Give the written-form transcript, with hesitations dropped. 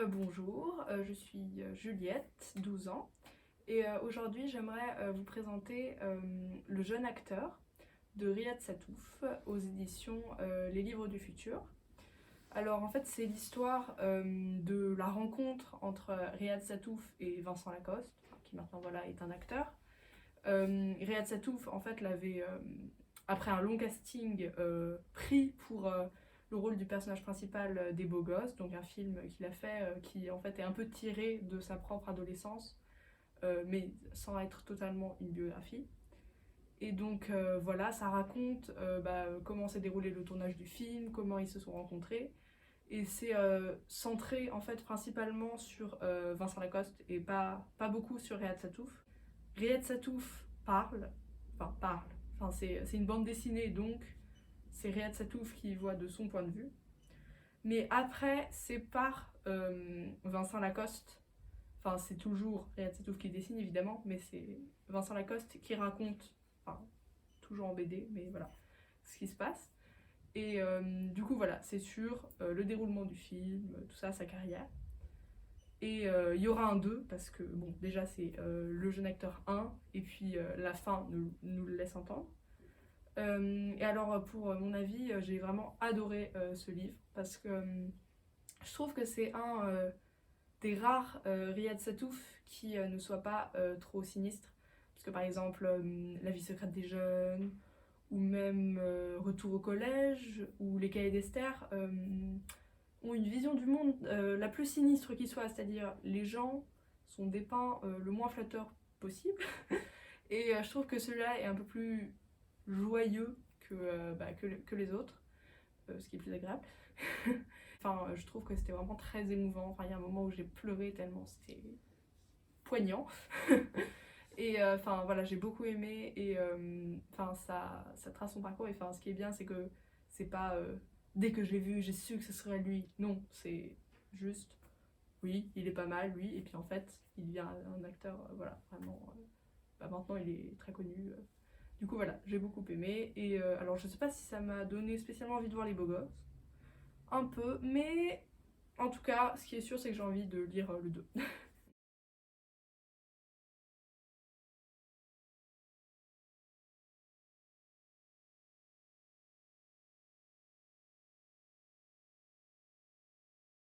Bonjour, je suis Juliette, 12 ans, et aujourd'hui j'aimerais vous présenter Le jeune acteur de Riyad Sattouf aux éditions Les Livres du Futur. Alors en fait c'est l'histoire de la rencontre entre Riyad Sattouf et Vincent Lacoste, qui maintenant voilà est un acteur. Riyad Sattouf en fait l'avait, après un long casting, pris pour le rôle du personnage principal des Beaux Gosses, donc un film qu'il a fait qui en fait est un peu tiré de sa propre adolescence, mais sans être totalement une biographie. Et donc voilà, ça raconte comment s'est déroulé le tournage du film, comment ils se sont rencontrés. Et c'est centré en fait principalement sur Vincent Lacoste et pas beaucoup sur Riyad Sattouf. Riyad Sattouf c'est une bande dessinée, donc c'est Riyad Sattouf qui voit de son point de vue. Mais après, c'est par Vincent Lacoste, enfin c'est toujours Riyad Sattouf qui dessine évidemment, mais c'est Vincent Lacoste qui raconte, enfin toujours en BD, mais voilà, ce qui se passe. Et du coup voilà, c'est sur le déroulement du film, tout ça, sa carrière. Et il y aura un 2 parce que bon déjà c'est le jeune acteur 1 et puis la fin nous le laisse entendre. Et alors pour mon avis, j'ai vraiment adoré ce livre parce que je trouve que c'est un des rares Riyad Sattouf qui ne soit pas trop sinistre. Parce que par exemple La vie secrète des jeunes ou même Retour au collège ou Les cahiers d'Esther ont une vision du monde la plus sinistre qui soit, c'est-à-dire les gens sont dépeints le moins flatteur possible. Et je trouve que celui-là est un peu plus joyeux que les autres, ce qui est plus agréable. Enfin, je trouve que c'était vraiment très émouvant. Enfin, il y a un moment où j'ai pleuré tellement c'était poignant. Et enfin voilà, j'ai beaucoup aimé et ça trace son parcours. Et enfin, ce qui est bien, c'est que c'est pas dès que je l'ai vu, j'ai su que ce serait lui. Non, c'est juste oui, il est pas mal, lui. Et puis en fait, il devient un acteur, voilà, vraiment. Maintenant, il est très connu. Du coup, voilà, j'ai beaucoup aimé. Et alors, je sais pas si ça m'a donné spécialement envie de voir Les Beaux Gosses. Un peu, mais en tout cas, ce qui est sûr, c'est que j'ai envie de lire le 2.